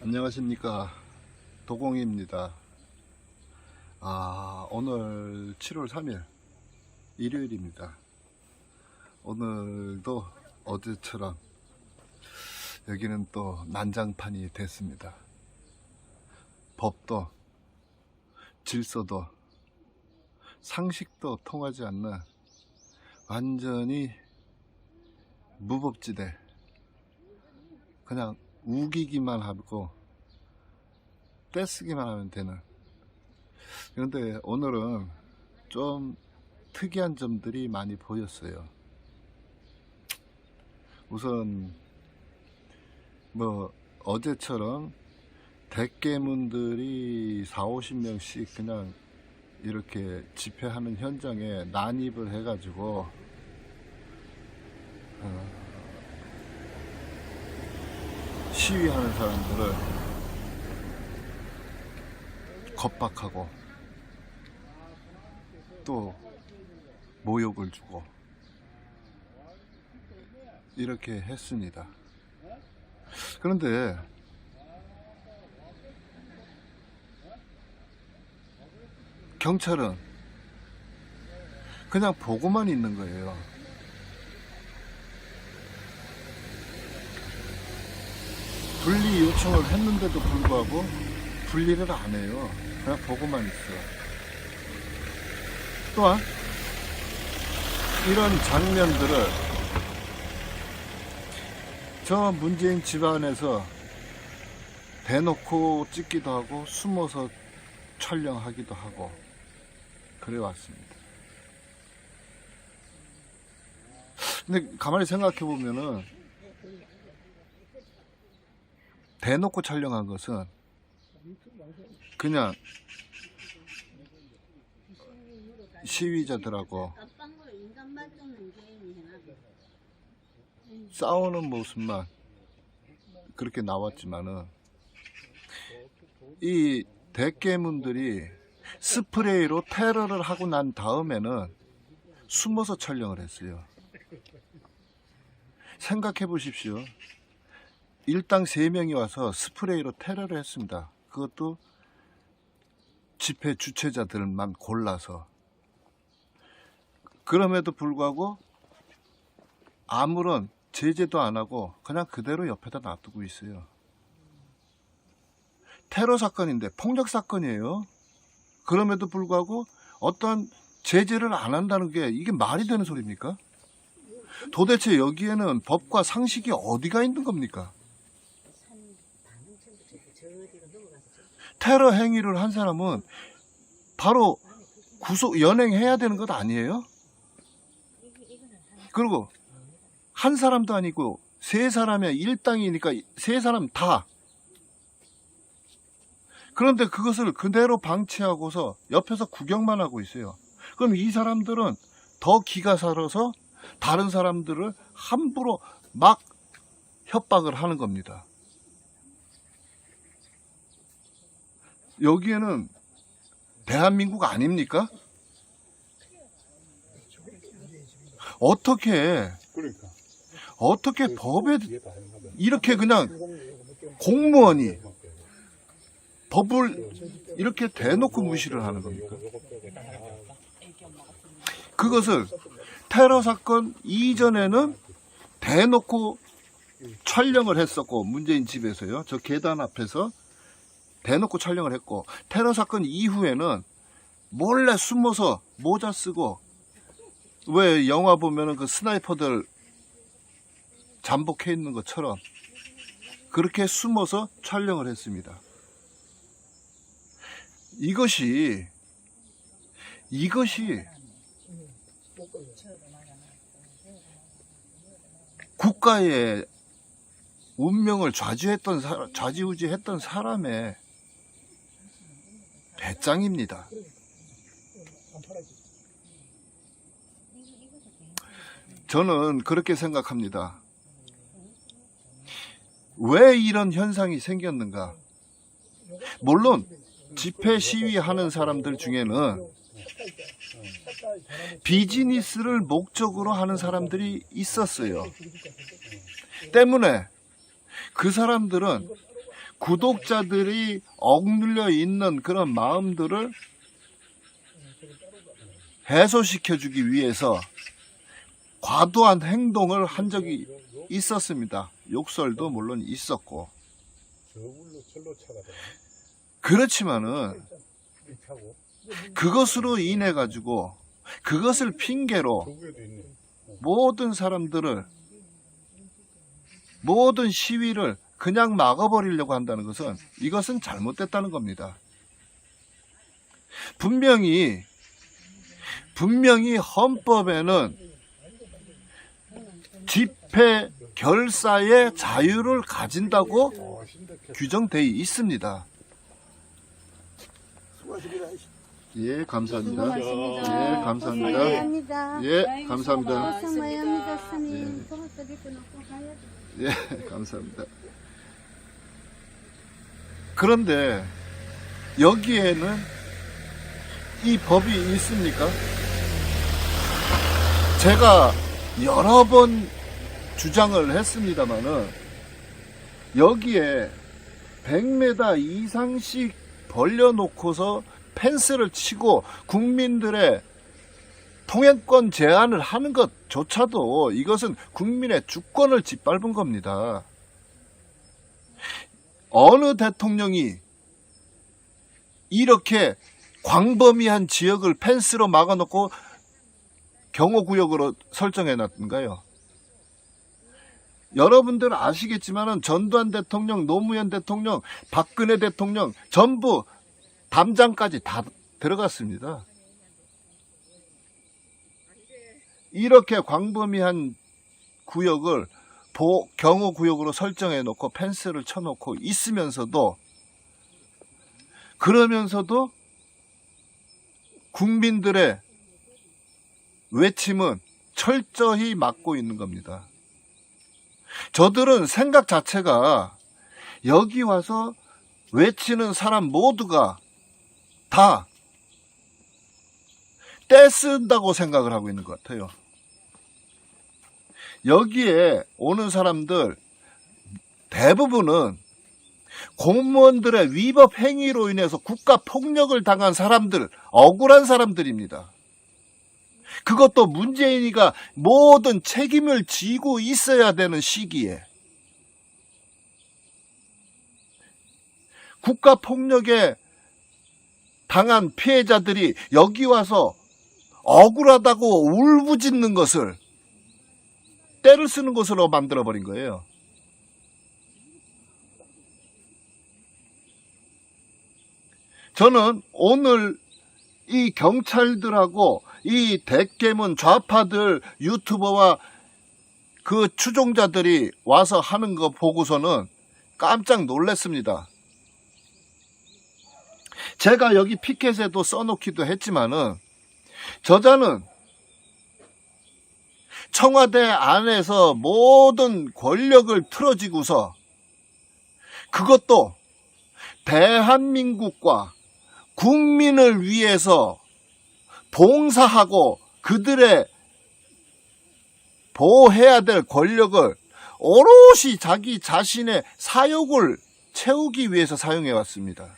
안녕하십니까, 도공입니다. 오늘 7월 3일 일요일입니다. 오늘도 어제처럼 여기는 또 난장판이 됐습니다. 법도 질서도 상식도 통하지 않는 완전히 무법지대, 그냥 우기기만 하고 떼쓰기만 하면 되는. 그런데 오늘은 좀 특이한 점들이 많이 보였어요. 우선 어제처럼 대깨문들이 40~50명씩 그냥 이렇게 집회하는 현장에 난입을 해가지고 시위하는 사람들을 겁박하고 또 모욕을 주고 이렇게 했습니다. 그런데 경찰은 그냥 보고만 있는 거예요. 분리 요청을 했는데도 불구하고 분리를 안 해요. 그냥 보고만 있어. 또한 이런 장면들을 저 문재인 집안에서 대놓고 찍기도 하고 숨어서 촬영하기도 하고 그래 왔습니다. 근데 가만히 생각해 보면은 대놓고 촬영한 것은 그냥 시위자들하고 싸우는 모습만 그렇게 나왔지만은 이 대깨문들이 스프레이로 테러를 하고 난 다음에는 숨어서 촬영을 했어요. 생각해 보십시오. 일당 3명이 와서 스프레이로 테러를 했습니다. 그것도 집회 주최자들만 골라서. 그럼에도 불구하고 아무런 제재도 안 하고 그냥 그대로 옆에다 놔두고 있어요. 테러 사건인데, 폭력 사건이에요. 그럼에도 불구하고 어떠한 제재를 안 한다는 게 이게 말이 되는 소리입니까? 도대체 여기에는 법과 상식이 어디가 있는 겁니까? 테러 행위를 한 사람은 바로 연행해야 되는 것 아니에요? 그리고 한 사람도 아니고 3사람이야. 일당이니까 3사람 다. 그런데 그것을 그대로 방치하고서 옆에서 구경만 하고 있어요. 그럼 이 사람들은 더 기가 살아서 다른 사람들을 함부로 막 협박을 하는 겁니다. 여기에는 대한민국 아닙니까? 어떻게 법에 이렇게 그냥 공무원이 법을 이렇게 대놓고 무시를 하는 겁니까? 그것을 테러 사건 이전에는 대놓고 촬영을 했었고, 문재인 집에서요, 저 계단 앞에서 대놓고 촬영을 했고, 테러 사건 이후에는 몰래 숨어서 모자 쓰고, 왜 영화 보면은 그 스나이퍼들 잠복해 있는 것처럼 그렇게 숨어서 촬영을 했습니다. 이것이 국가의 운명을 좌지우지했던 사람의 배짱입니다. 저는 그렇게 생각합니다. 왜 이런 현상이 생겼는가? 물론 집회 시위하는 사람들 중에는 비즈니스를 목적으로 하는 사람들이 있었어요. 때문에 그 사람들은 구독자들이 억눌려 있는 그런 마음들을 해소시켜주기 위해서 과도한 행동을 한 적이 있었습니다. 욕설도 물론 있었고. 그렇지만은 그것으로 인해 가지고 그것을 핑계로 모든 사람들을, 모든 시위를 그냥 막아버리려고 한다는 것은, 이것은 잘못됐다는 겁니다. 분명히 헌법에는 집회 결사의 자유를 가진다고 규정되어 있습니다. 예, 감사합니다. 예, 감사합니다. 예, 감사합니다. 예, 감사합니다. 그런데 여기에는 이 법이 있습니까? 제가 여러 번 주장을 했습니다마는 여기에 100m 이상씩 벌려놓고서 펜스를 치고 국민들의 통행권 제한을 하는 것조차도 이것은 국민의 주권을 짓밟은 겁니다. 어느 대통령이 이렇게 광범위한 지역을 펜스로 막아놓고 경호구역으로 설정해놨던가요? 여러분들 아시겠지만은 전두환 대통령, 노무현 대통령, 박근혜 대통령 전부 담장까지 다 들어갔습니다. 이렇게 광범위한 구역을 경호구역으로 설정해 놓고 펜스를 쳐놓고 있으면서도, 그러면서도 국민들의 외침은 철저히 막고 있는 겁니다. 저들은 생각 자체가 여기 와서 외치는 사람 모두가 다 떼쓴다고 생각을 하고 있는 것 같아요. 여기에 오는 사람들 대부분은 공무원들의 위법 행위로 인해서 국가 폭력을 당한 사람들, 억울한 사람들입니다. 그것도 문재인이가 모든 책임을 지고 있어야 되는 시기에 국가 폭력에 당한 피해자들이 여기 와서 억울하다고 울부짖는 것을 때를 쓰는 것으로 만들어버린 거예요. 저는 오늘 이 경찰들하고 이 대깨문 좌파들, 유튜버와 그 추종자들이 와서 하는 거 보고서는 깜짝 놀랐습니다. 제가 여기 피켓에도 써놓기도 했지만은, 저자는 청와대 안에서 모든 권력을 틀어지고서 그것도 대한민국과 국민을 위해서 봉사하고 그들의 보호해야 될 권력을 오롯이 자기 자신의 사욕을 채우기 위해서 사용해 왔습니다.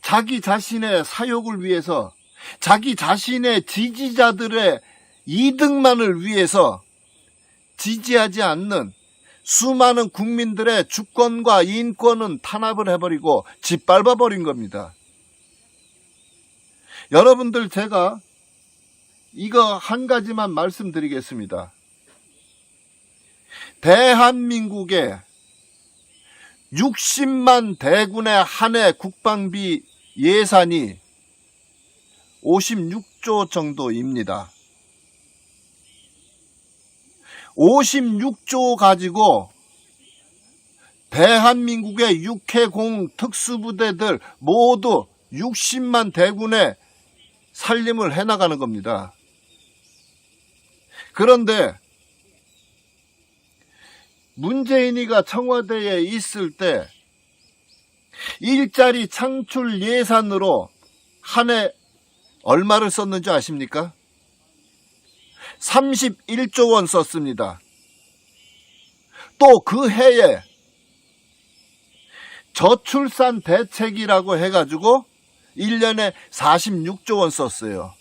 자기 자신의 사욕을 위해서, 자기 자신의 지지자들의 이득만을 위해서 지지하지 않는 수많은 국민들의 주권과 인권은 탄압을 해버리고 짓밟아버린 겁니다. 여러분들, 제가 이거 한 가지만 말씀드리겠습니다. 대한민국의 60만 대군의 한 해 국방비 예산이 56조 정도입니다. 56조 가지고 대한민국의 육해공 특수부대들 모두 60만 대군의 살림을 해나가는 겁니다. 그런데 문재인이가 청와대에 있을 때 일자리 창출 예산으로 한 해 얼마를 썼는지 아십니까? 31조 원 썼습니다. 또 그 해에 저출산 대책이라고 해가지고 1년에 46조 원 썼어요.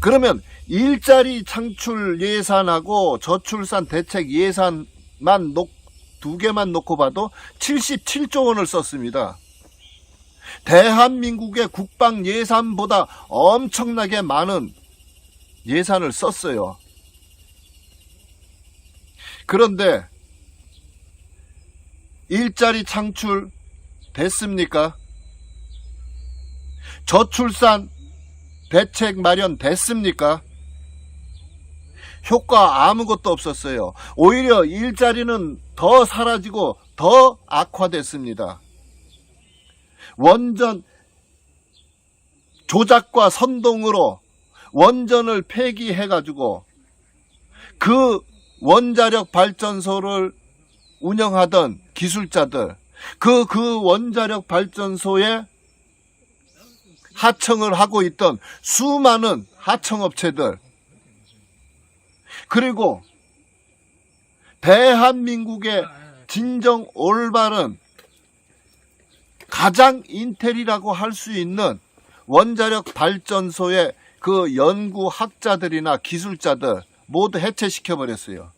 그러면 일자리 창출 예산하고 저출산 대책 예산만 두 개만 놓고 봐도 77조 원을 썼습니다. 대한민국의 국방 예산보다 엄청나게 많은 예산을 썼어요. 그런데 일자리 창출 됐습니까? 저출산 대책 마련 됐습니까? 효과 아무것도 없었어요. 오히려 일자리는 더 사라지고 더 악화됐습니다. 원전 조작과 선동으로 원전을 폐기해가지고 그 원자력 발전소를 운영하던 기술자들, 그 원자력 발전소에 하청을 하고 있던 수많은 하청업체들, 그리고 대한민국의 진정 올바른 가장 인텔이라고 할 수 있는 원자력 발전소의 그 연구학자들이나 기술자들 모두 해체시켜버렸어요.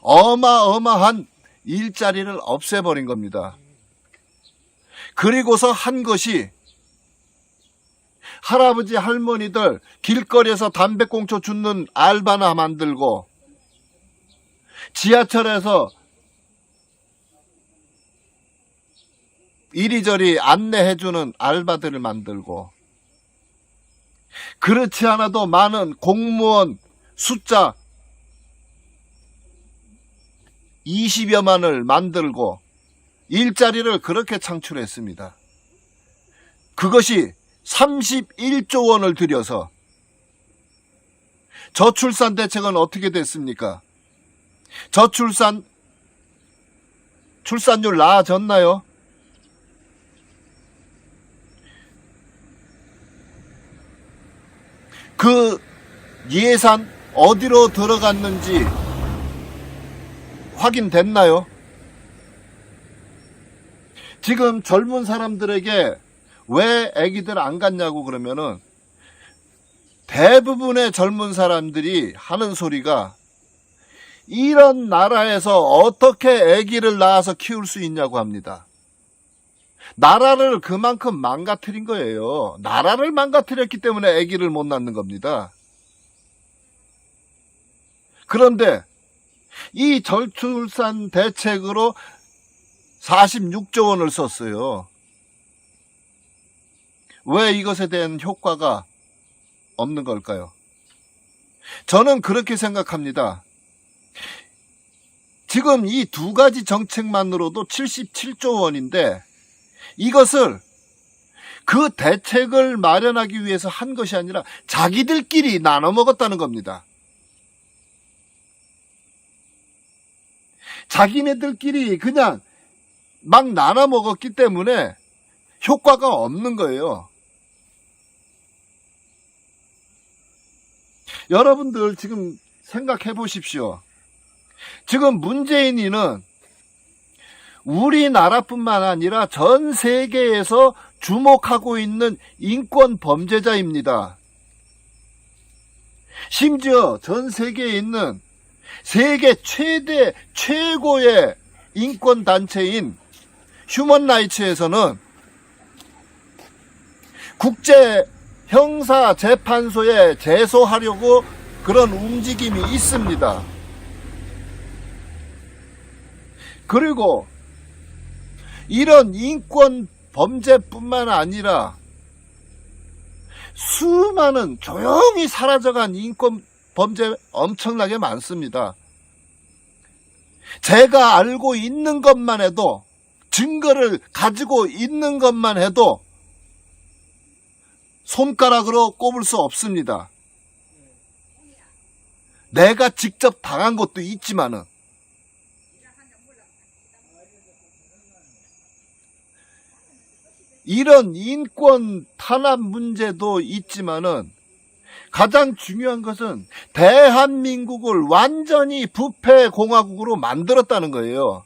어마어마한 일자리를 없애버린 겁니다. 그리고서 한 것이 할아버지 할머니들 길거리에서 담배꽁초 줍는 알바나 만들고, 지하철에서 이리저리 안내해주는 알바들을 만들고, 그렇지 않아도 많은 공무원 숫자 20여만을 만들고 일자리를 그렇게 창출했습니다. 그것이 31조 원을 들여서. 저출산 대책은 어떻게 됐습니까? 출산율 나아졌나요? 그 예산 어디로 들어갔는지 확인됐나요? 지금 젊은 사람들에게 왜 애기들 안 갖냐고 그러면은 대부분의 젊은 사람들이 하는 소리가 이런 나라에서 어떻게 애기를 낳아서 키울 수 있냐고 합니다. 나라를 그만큼 망가뜨린 거예요. 나라를 망가뜨렸기 때문에 애기를 못 낳는 겁니다. 그런데 이 저출산 대책으로 46조 원을 썼어요. 왜 이것에 대한 효과가 없는 걸까요? 저는 그렇게 생각합니다. 지금 이 두 가지 정책만으로도 77조 원인데 이것을 그 대책을 마련하기 위해서 한 것이 아니라 자기들끼리 나눠 먹었다는 겁니다. 자기네들끼리 그냥 막 나눠 먹었기 때문에 효과가 없는 거예요. 여러분들 지금 생각해 보십시오. 지금 문재인이는 우리나라뿐만 아니라 전 세계에서 주목하고 있는 인권 범죄자입니다. 심지어 전 세계에 있는 세계 최고의 인권 단체인 휴먼 라이츠에서는 국제 형사 재판소에 제소하려고 그런 움직임이 있습니다. 그리고 이런 인권 범죄뿐만 아니라 수많은 조용히 사라져간 인권 범죄 엄청나게 많습니다. 제가 알고 있는 것만 해도, 증거를 가지고 있는 것만 해도 손가락으로 꼽을 수 없습니다. 내가 직접 당한 것도 있지만은. 이런 인권 탄압 문제도 있지만은 가장 중요한 것은 대한민국을 완전히 부패 공화국으로 만들었다는 거예요.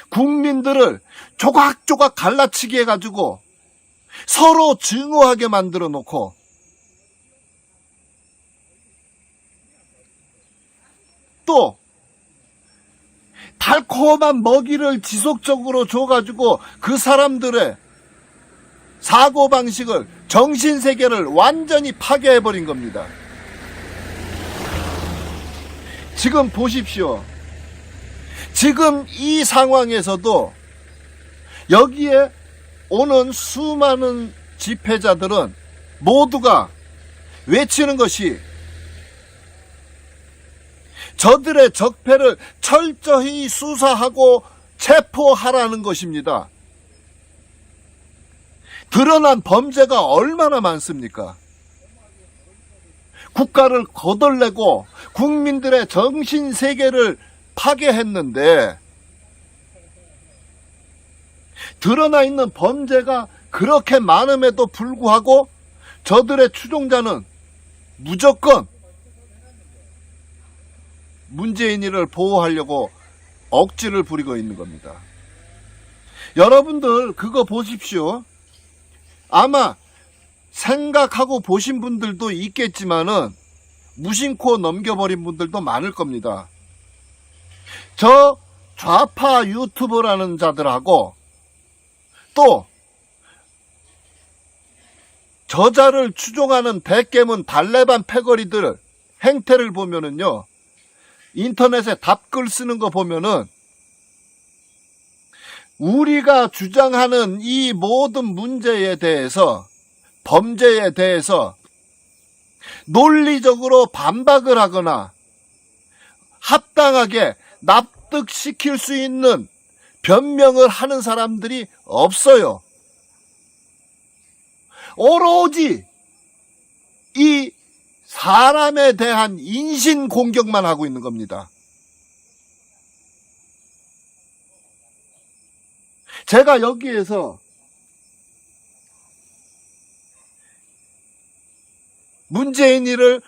국민들을 조각조각 갈라치기 해가지고 서로 증오하게 만들어 놓고 또 달콤한 먹이를 지속적으로 줘가지고 그 사람들의 사고방식을, 정신세계를 완전히 파괴해버린 겁니다. 지금 보십시오. 지금 이 상황에서도 여기에 오는 수많은 집회자들은 모두가 외치는 것이 저들의 적폐를 철저히 수사하고 체포하라는 것입니다. 드러난 범죄가 얼마나 많습니까? 국가를 거덜내고 국민들의 정신세계를 파괴했는데 드러나 있는 범죄가 그렇게 많음에도 불구하고 저들의 추종자는 무조건 문재인이를 보호하려고 억지를 부리고 있는 겁니다. 여러분들 그거 보십시오. 아마 생각하고 보신 분들도 있겠지만은 무심코 넘겨버린 분들도 많을 겁니다. 저 좌파 유튜버라는 자들하고 또 저자를 추종하는 대깨문 달래반 패거리들 행태를 보면은요, 인터넷에 답글 쓰는 거 보면은 우리가 주장하는 이 모든 문제에 대해서, 범죄에 대해서 논리적으로 반박을 하거나 합당하게 납득시킬 수 있는 변명을 하는 사람들이 없어요. 오로지 이 사람에 대한 인신 공격만 하고 있는 겁니다. 제가 여기에서 문재인이를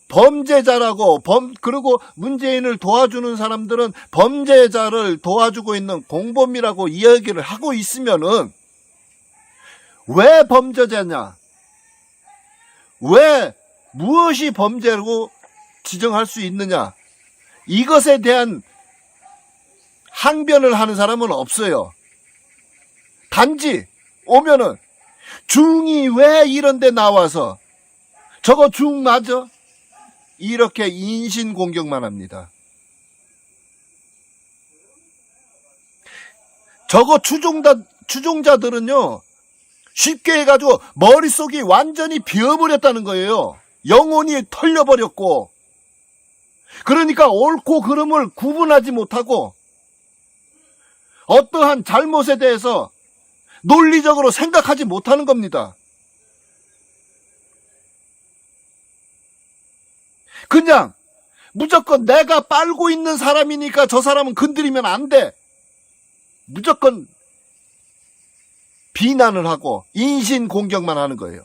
범죄자라고, 그리고 문재인을 도와주는 사람들은 범죄자를 도와주고 있는 공범이라고 이야기를 하고 있으면은 왜 범죄자냐? 왜 무엇이 범죄로 지정할 수 있느냐? 이것에 대한 항변을 하는 사람은 없어요. 단지 오면은 중이 왜 이런 데 나와서 저거 중 맞아? 이렇게 인신공격만 합니다. 저거 추종자들은요, 쉽게 해가지고 머릿속이 완전히 비어버렸다는 거예요. 영혼이 털려버렸고, 그러니까 옳고 그름을 구분하지 못하고 어떠한 잘못에 대해서 논리적으로 생각하지 못하는 겁니다. 그냥 무조건 내가 빨고 있는 사람이니까 저 사람은 건드리면 안 돼. 무조건 비난을 하고 인신공격만 하는 거예요.